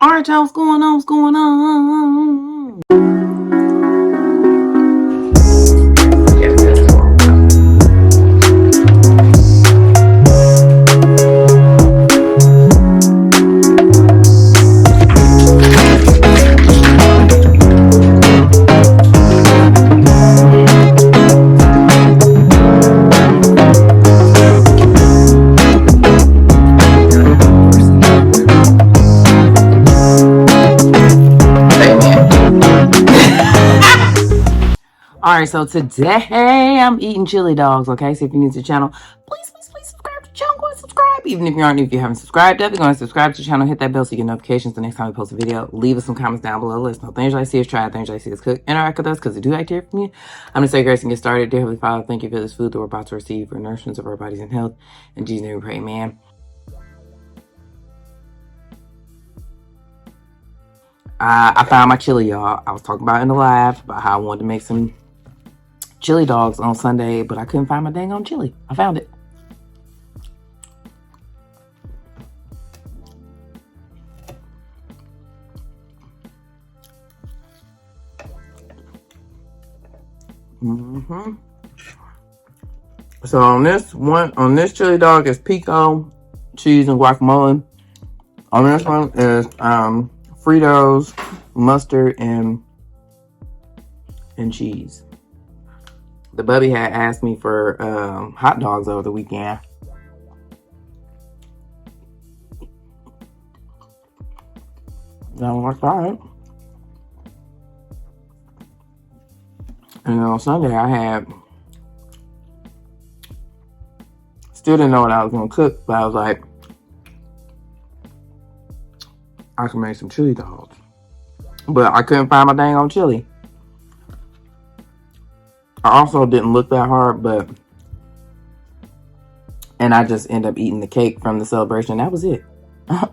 All right, y'all, what's going on? What's going on? All right, so today I'm eating chili dogs. Okay, so if you're new to the channel, please subscribe to the channel. Go and subscribe. Even if you aren't, if you haven't subscribed, definitely go and subscribe to the channel. Hit that bell so you get notifications the next time we post a video. Leave us some comments down below. Let us know things you like to see us try, things you like to see us cook. Interact with us because we do like to hear from you. I'm gonna say grace and get started. Dear Heavenly Father, thank you for this food that we're about to receive for nourishment of our bodies and health. In Jesus' name we pray, amen. I found my chili, y'all. I was talking about in the live about how I wanted to make some chili dogs on Sunday, but I couldn't find my dang on chili. I found it. So on this chili dog is pico, cheese, and guacamole. On this one is Fritos, mustard, and cheese. The bubby had asked me for hot dogs over the weekend. That worked out. And on Sunday I still didn't know what I was gonna cook, but I was like, I can make some chili dogs. But I couldn't find my dang on chili. I also didn't look that hard, and I just ended up eating the cake from the celebration. That was it. But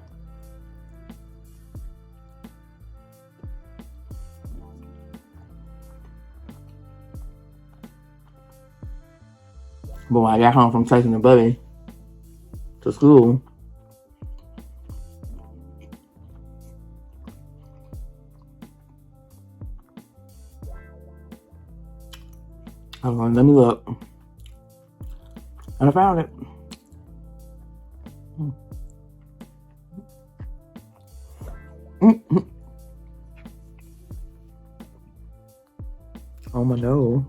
when I got home from taking the bubby to school, I was like, let me look. And I found it. Oh my no.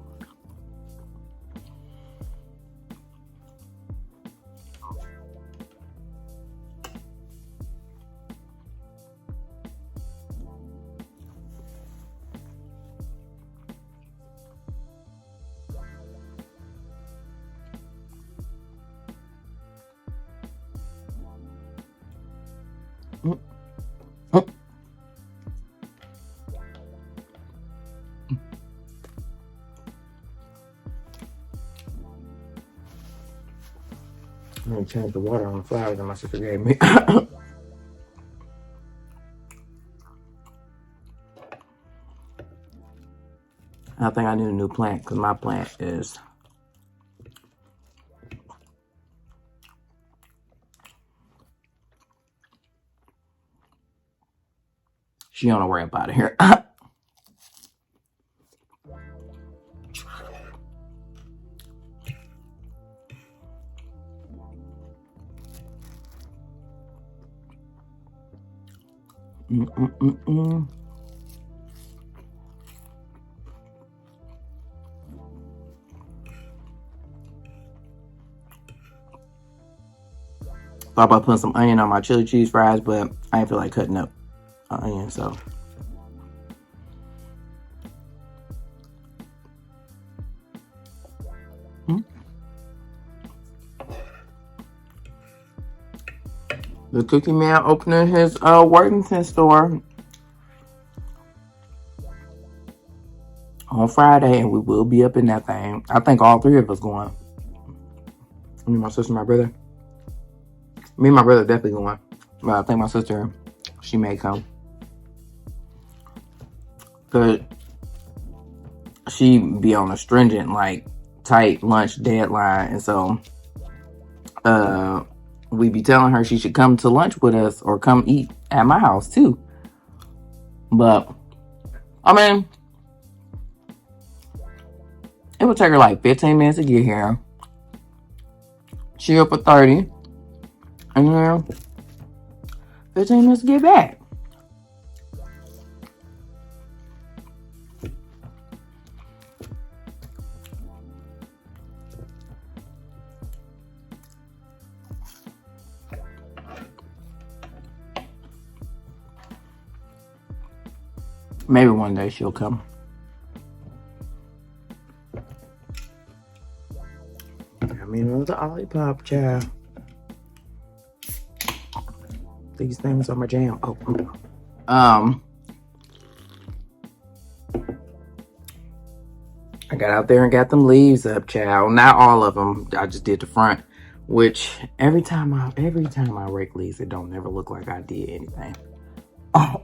I'm gonna change the water on the flowers that my sister gave me. I think I need a new plant because my plant is she on her way up out of here. Thought about putting some onion on my chili cheese fries, but I didn't feel like cutting up onion, so. The cookie man opening his Worthington store on Friday, and we will be up in that thing. I think all three of us going. Me, my sister, my brother. Me and my brother definitely going. But I think my sister, she may come. Cause she be on a stringent, like, tight lunch deadline. And so we be telling her she should come to lunch with us or come eat at my house too. But I mean, it would take her like 15 minutes to get here. Chill for 30. And then 15 minutes to get back. Maybe one day she'll come. I mean, another lollipop, child. These things are my jam. Oh, I got out there and got them leaves up, child. Not all of them. I just did the front, which every time I rake leaves, it don't never look like I did anything. Oh.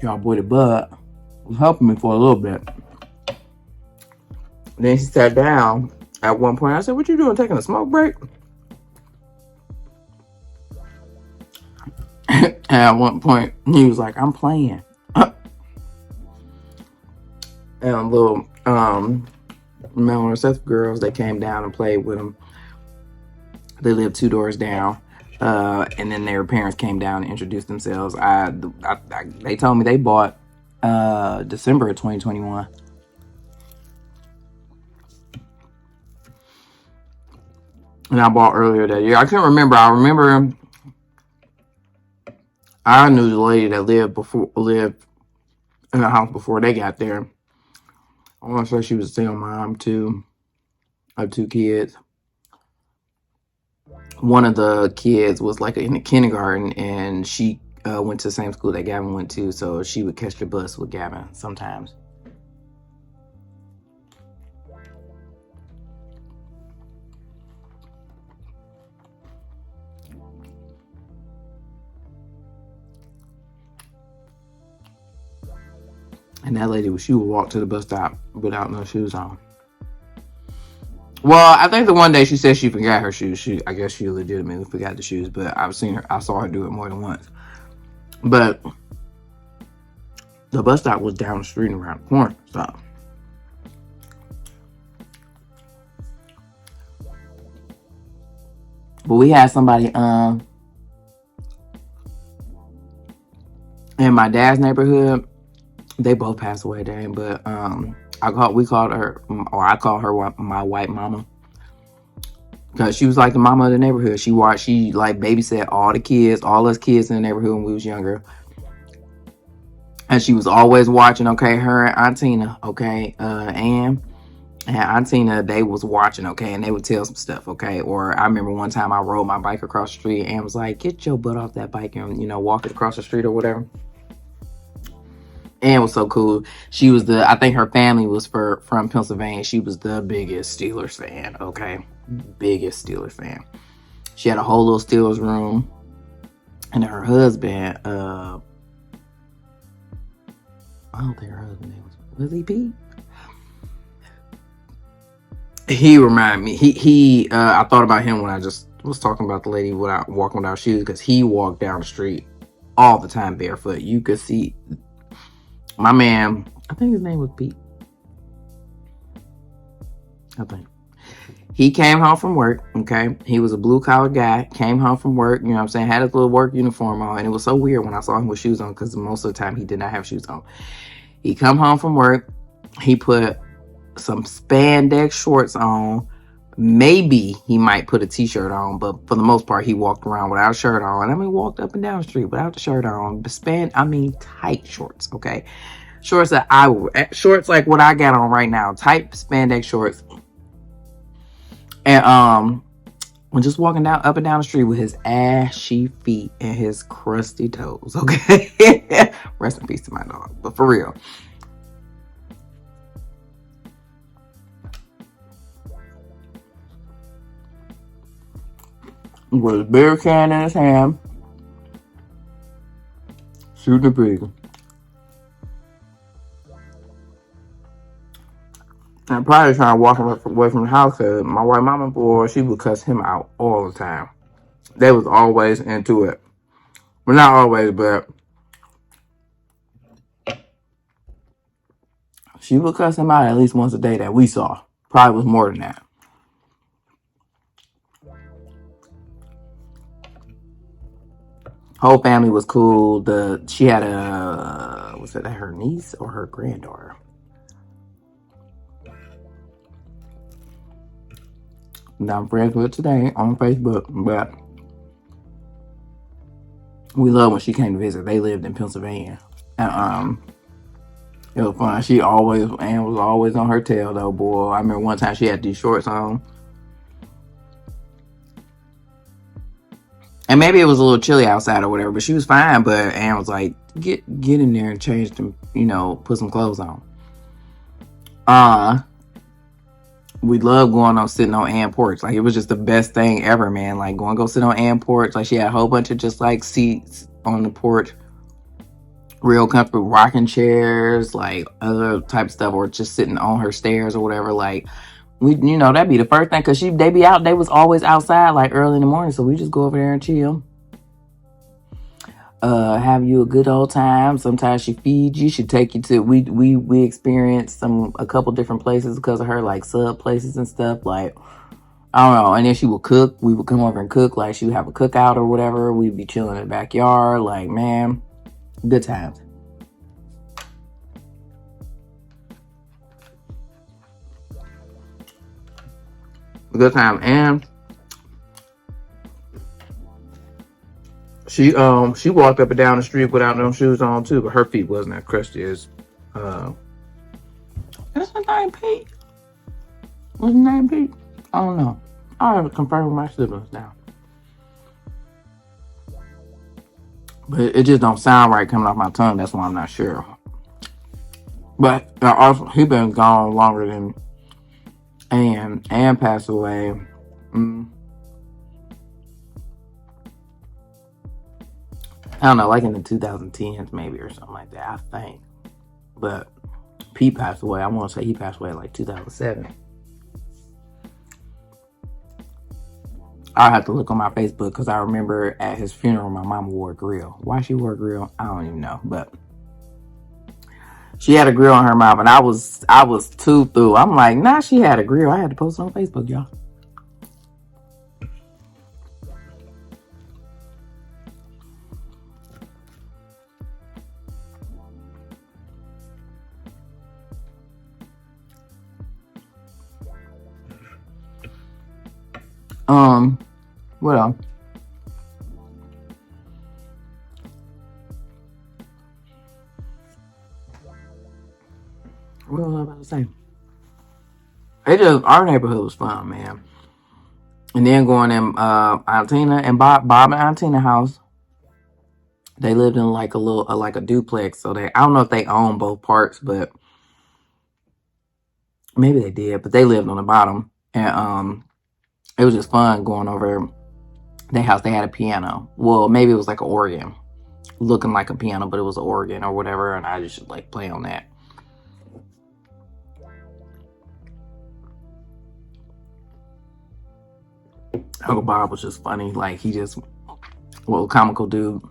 Y'all boy the bud was helping me for a little bit. Then she sat down. At one point, I said, "What you doing? Taking a smoke break?" And at one point, he was like, "I'm playing." And little Mel and Seth girls, they came down and played with him. They lived 2 doors down. And then their parents came down and introduced themselves. They told me they bought December of 2021. And I bought earlier that year. I can't remember. I remember I knew the lady that lived in the house before they got there. I want to say she was a single mom too, of 2 kids. One of the kids was like in the kindergarten, and she went to the same school that Gavin went to, so she would catch the bus with Gavin sometimes. And that lady, she would walk to the bus stop without no shoes on. Well, I think the one day she said she forgot her shoes. I guess she legitimately forgot the shoes, but I saw her do it more than once. But the bus stop was down the street and around the corner, so. But we had somebody in my dad's neighborhood. They both passed away, dang, but I call her my white mama, because she was like the mama of the neighborhood. She like babysat all us kids in the neighborhood when we was younger. And she was always watching, okay, her and Aunt Tina, okay, Ann and Aunt Tina, they was watching, okay, and they would tell some stuff, okay. Or I remember one time I rode my bike across the street, and was like, "Get your butt off that bike and, walk it across the street or whatever." Ann was so cool. She was I think her family was from Pennsylvania. She was the biggest Steelers fan, okay, biggest Steelers fan. She had a whole little Steelers room, and her husband, I don't think her husband was he Pete? He reminded me. I thought about him when I just was talking about the lady walking without shoes, because he walked down the street all the time barefoot. You could see my man. I think his name was Pete. I think he came home from work. Okay, he was a blue collar guy. Came home from work. You know what I'm saying? Had his little work uniform on, and it was so weird when I saw him with shoes on, because most of the time he did not have shoes on. He come home from work. He put some spandex shorts on. Maybe he might put a t-shirt on, but for the most part, he walked around without a shirt on. I mean, walked up and down the street without the shirt on. Tight shorts, okay? Shorts shorts like what I got on right now. Tight spandex shorts. And when just walking up and down the street with his ashy feet and his crusty toes, okay? Rest in peace to my dog, but for real. With a beer can in his hand, shooting the breather. I'm probably trying to walk him away from the house because my white mama, boy, she would cuss him out all the time. They was always into it. Well, not always, but she would cuss him out at least once a day that we saw. Probably was more than that. Whole family was cool. She had was it her niece or her granddaughter? That I'm friends with today on Facebook, but we love when she came to visit. They lived in Pennsylvania, and it was fun. Ann was always on her tail though, boy. I remember one time she had these shorts on, and maybe it was a little chilly outside or whatever, but she was fine. But Ann was like, "Get in there and change them, put some clothes on." We love going on sitting on Ann porch. Like, it was just the best thing ever, man. Like, go sit on Ann porch. Like, she had a whole bunch of just like seats on the porch, real comfortable rocking chairs, like other type of stuff, or just sitting on her stairs or whatever. Like, that'd be the first thing, because they was always outside like early in the morning, so we just go over there and chill. Have you a good old time. Sometimes she feeds you. She take you to we experienced a couple different places because of her, like sub places and stuff. Like, I don't know. And then she would cook. We would come over and cook. Like, she would have a cookout or whatever. We'd be chilling in the backyard. Like, man, good times. Good time. And she walked up and down the street without no shoes on too, but her feet wasn't as crusty as that's her name, Pete. What's her name, Pete? I don't know. I have to confirm with my siblings now. But it just don't sound right coming off my tongue. That's why I'm not sure. But also, he been gone longer than Ann. Ann passed away. I don't know, like in the 2010s maybe or something like that, I think. But Pete passed away. I want to say he passed away in like 2007. I'll have to look on my Facebook, because I remember at his funeral, my mama wore a grill. Why she wore a grill, I don't even know. But she had a grill on her mouth, and I was too through. I'm like, nah, she had a grill. I had to post it on Facebook, y'all. What else? What was I about to say? Our neighborhood was fun, man. And then going in Auntina and Bob and Auntina house, they lived in like a little like a duplex. So I don't know if they own both parts, but maybe they did. But they lived on the bottom, and it was just fun going over their house. They had a piano. Well, maybe it was like an organ, looking like a piano, but it was an organ or whatever, and I just like play on that. Uncle Bob was just funny. Like, comical dude.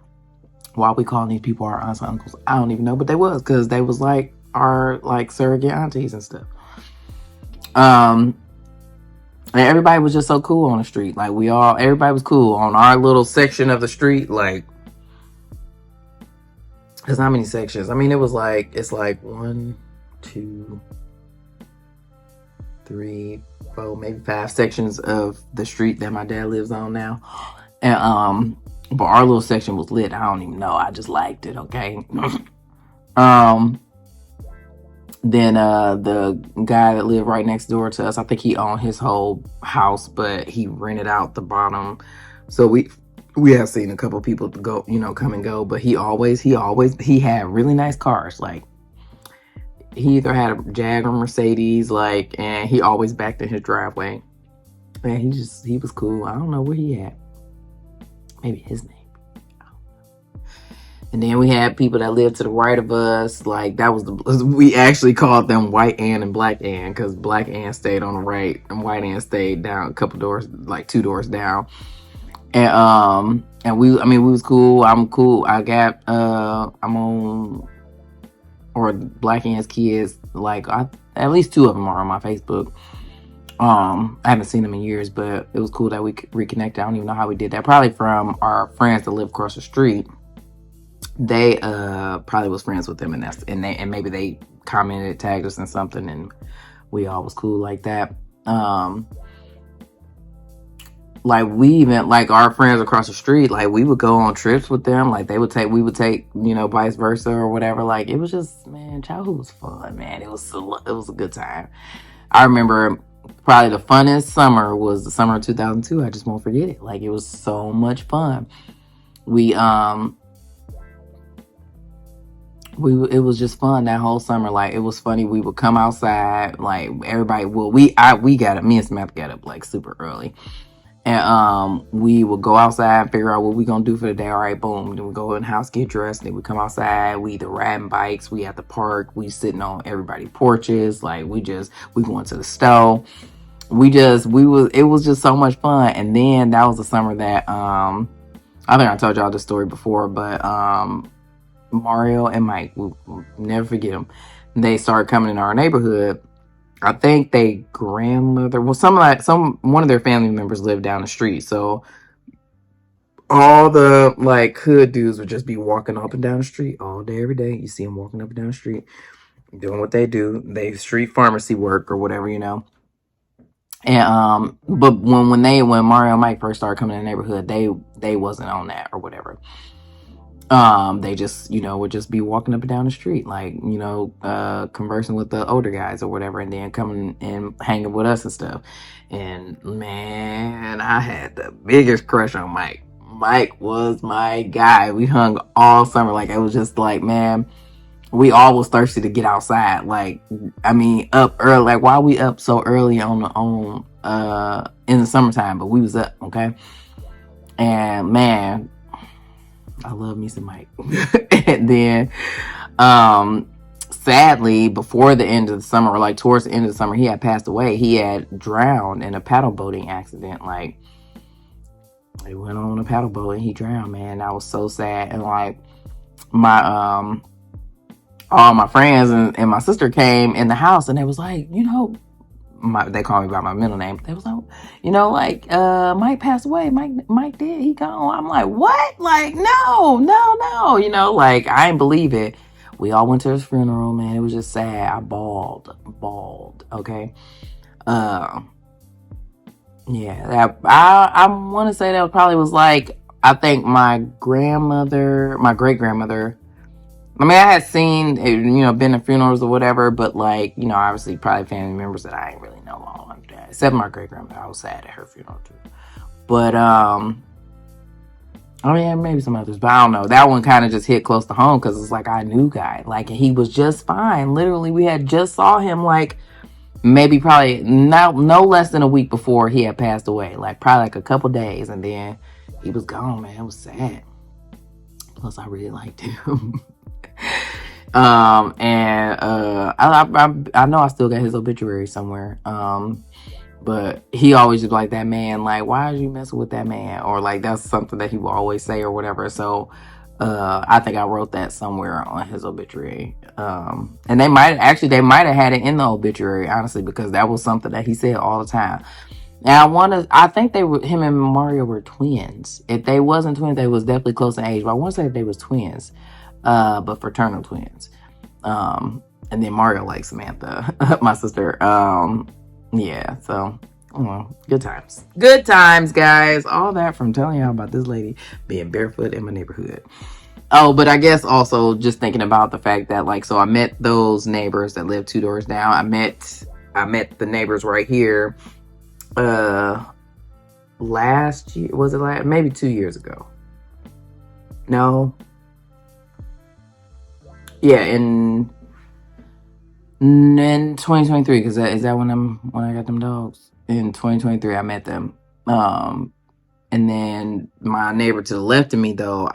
Why we calling these people our aunts and uncles, I don't even know, but they was, because they was like our like surrogate aunties and stuff. And everybody was just so cool on the street. Like, everybody was cool on our little section of the street. Like, there's not many sections. I mean, it's like 1, 2, 3, 4, maybe 5 sections of the street that my dad lives on now. And but our little section was lit. I don't even know. I just liked it. Okay. Then the guy that lived right next door to us, I think he owned his whole house, but he rented out the bottom. So we have seen a couple people to go, come and go. But he had really nice cars. Like, he either had a Jag or Mercedes, like, and he always backed in his driveway. And he was cool. I don't know where he at. Maybe his name. And then we had people that lived to the right of us. Like that was we actually called them White Ann and Black Ann because Black Ann stayed on the right and White Ann stayed down a couple doors, like 2 doors down. And we was cool. I'm cool. I'm on, or Black Ann's kids. Like at least 2 of them are on my Facebook. I haven't seen them in years, but it was cool that we reconnected. I don't even know how we did that. Probably from our friends that live across the street. They probably was friends with them, and maybe they commented, tagged us in something, and we all was cool like that. Like we even, like our friends across the street, like we would go on trips with them. Like we would take, vice versa or whatever. Like it was just, man, childhood was fun, man. It was a good time. I remember probably the funnest summer was the summer of 2002. I just won't forget it. Like it was so much fun. It was just fun that whole summer. Like it was funny. We would come outside, like everybody. Well, me and Samantha got up like super early, and we would go outside, figure out what we gonna do for the day. All right, boom. Then we go in the house, get dressed, and then we come outside. We either riding bikes, we at the park, we sitting on everybody's porches. Like we going to the stove. It was just so much fun. And then that was the summer that I think I told y'all this story before, but Mario and Mike, we'll never forget them. They started coming in our neighborhood. I think they grandmother, well, one of their family members lived down the street. So all the like hood dudes would just be walking up and down the street all day, every day. You see them walking up and down the street, doing what they do. They street pharmacy work or whatever, And but when Mario and Mike first started coming in the neighborhood, they wasn't on that or whatever. They just, would just be walking up and down the street, like, conversing with the older guys or whatever, and then coming and hanging with us and stuff. And man, I had the biggest crush on Mike. Mike was my guy. We hung all summer. Like, it was just like, man, we all was thirsty to get outside. Like, I mean, up early. Like, why we up so early in the summertime? But we was up, okay? And man, I love me some Mike. And then, sadly, before the end of the summer, or like towards the end of the summer, he had passed away. He had drowned in a paddle boating accident. Like, he went on a paddle boat and he drowned, man. I was so sad. And like, all my friends and my sister came in the house and they was like, they call me by my middle name. They was like, Mike passed away. Mike did. He gone. I'm like, what? Like, no. Like, I didn't believe it. We all went to his funeral, man. It was just sad. I bawled. Okay. Yeah. I want to say that probably was like, I think my great grandmother. I mean, I had seen, been to funerals or whatever, but like, obviously probably family members that I ain't really know all like that. Except my great grandmother, I was sad at her funeral too. But, maybe some others, but I don't know. That one kind of just hit close to home because it's like I knew guy. Like, he was just fine. Literally, we had just saw him like maybe probably no less than a week before he had passed away. Like, probably like a couple days, and then he was gone, man. It was sad. Plus, I really liked him. I know I still got his obituary somewhere. But he always was like, that man, like, why are you messing with that man? Or like, that's something that he will always say or whatever. So, I think I wrote that somewhere on his obituary. And they might have had it in the obituary, honestly, because that was something that he said all the time. And I think him and Mario were twins. If they wasn't twins, they was definitely close in age. But I want to say they was twins, but fraternal twins. And then Mario likes Samantha, my sister. Yeah, so good times, guys. All that from telling y'all about this lady being barefoot in my neighborhood. Oh, but I guess also just thinking about the fact that, like, so I met those neighbors that live 2 doors down. I met the neighbors right here last year. Was it maybe 2 years ago? No. Yeah, in 2023, because is that when I got them dogs? In 2023, I met them. And then my neighbor to the left of me, though,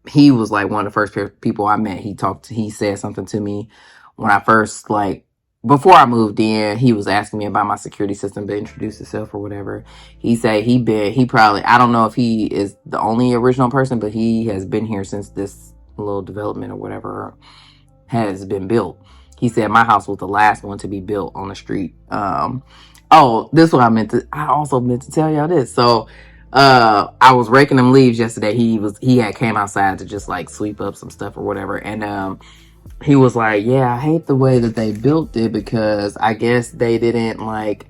he was like one of the first people I met. He said something to me when I first, like, before I moved in. He was asking me about my security system to introduce himself or whatever. He said he probably, I don't know if he is the only original person, but he has been here since this little development or whatever has been built. He said my house was the last one to be built on the street. Oh, this is what I also meant to tell y'all this. So I was raking them leaves yesterday. He had came outside to just like sweep up some stuff or whatever. And he was like, yeah, I hate the way that they built it, because I guess they didn't like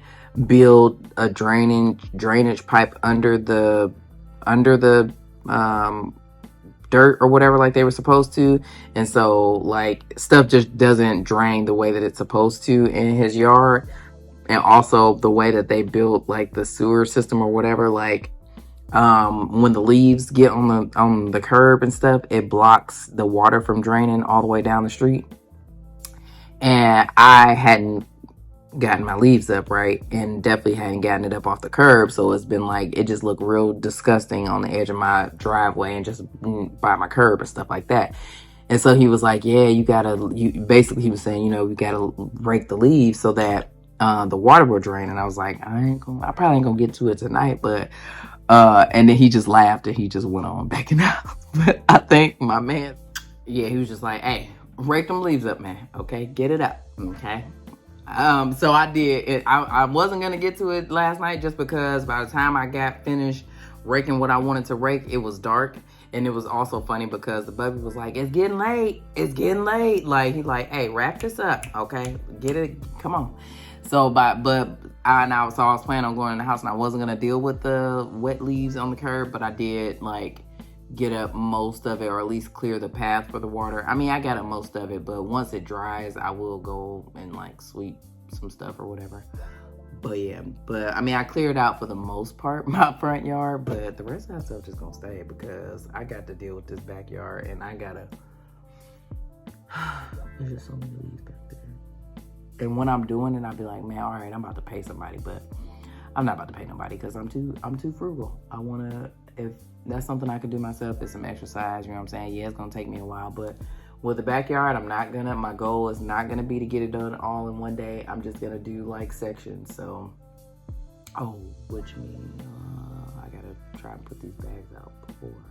build a drainage pipe under the dirt or whatever like they were supposed to. And so like stuff just doesn't drain the way that it's supposed to in his yard. And also the way that they built like the sewer system or whatever, like when the leaves get on the curb and stuff, it blocks the water from draining all the way down the street. And I hadn't gotten my leaves up right, and definitely hadn't gotten it up off the curb, so it's been like, it just looked real disgusting on the edge of my driveway and just by my curb and stuff like that. And so he was like, yeah, basically he was saying, you gotta rake the leaves so that the water will drain. And I was like, I probably ain't gonna get to it tonight, but and then he just laughed and he just went on backing out. But I think my man, yeah, he was just like, hey, rake them leaves up, man. Okay, get it up. Okay. So I did it. I wasn't gonna get to it last night just because by the time I got finished raking what I wanted to rake, it was dark. And it was also funny because the bubby was like, it's getting late. It's getting late. Like, he's like, hey, wrap this up. Okay, get it. Come on. So, I was planning on going in the house, and I wasn't gonna deal with the wet leaves on the curb, but I did like get up most of it, or at least clear the path for the water. I mean, I got up most of it, but once it dries, I will go and like sweep some stuff or whatever. But yeah, I mean, I cleared out for the most part my front yard, but the rest of that stuff just gonna stay because I got to deal with this backyard, and I gotta. There's just so many leaves back there. And when I'm doing it, I'll be like, man, all right, I'm about to pay somebody, but I'm not about to pay nobody because I'm too frugal. I wanna, if that's something I can do myself, it's some exercise, you know what I'm saying? Yeah, it's gonna take me a while, but with the backyard, my goal is not gonna be to get it done all in one day. I'm just gonna do like sections. So, which means I gotta try and put these bags out before.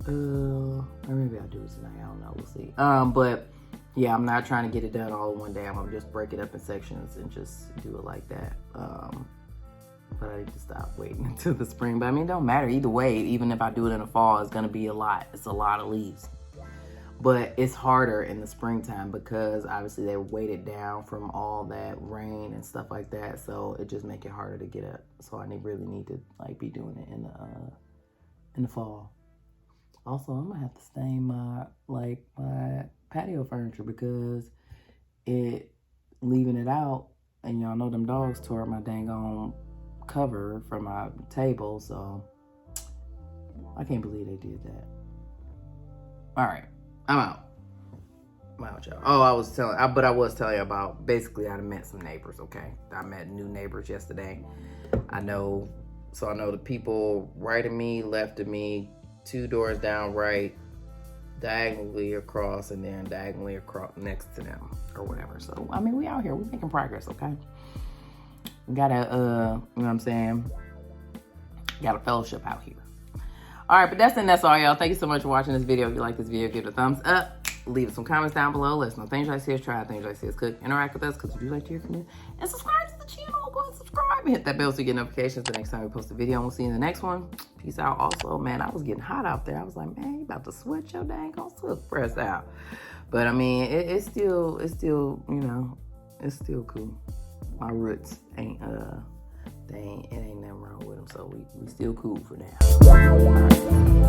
Or maybe I'll do it tonight. I don't know. We'll see. But yeah, I'm not trying to get it done all in one day. I'm gonna just break it up in sections and just do it like that. But I need to stop waiting until the spring. But I mean, it don't matter either way. Even if I do it in the fall, it's gonna be a lot. It's a lot of leaves. But it's harder in the springtime because obviously they weighted down from all that rain and stuff like that. So it just make it harder to get up. So I really need to like be doing it in the fall. Also, I'm gonna have to stain my patio furniture because leaving it out, and y'all know them dogs tore up my dang on cover for my table. So I can't believe they did that. All right. I'm out, y'all. Oh, I was telling you about, basically I met some neighbors, okay? I met new neighbors yesterday. I know the people right of me, left of me, 2 doors down right, diagonally across, and then diagonally across next to them, or whatever. So, I mean, we out here, we making progress, okay? We gotta, you know what I'm saying? Got a fellowship out here. All right, but that's all, y'all. Thank you so much for watching this video. If you like this video, give it a thumbs up. Leave some comments down below. Let us know things you like to see us try, things you like to see us cook. Interact with us because we do like to hear from you. And subscribe to the channel. Go and subscribe and hit that bell so you get notifications the next time we post a video. And we'll see you in the next one. Peace out. Also, man, I was getting hot out there. I was like, man, you about to sweat your dang on silk press out. But I mean, it's still, you know, it's still cool. My roots ain't, it ain't nothing wrong with them. So we still cool for now. All right.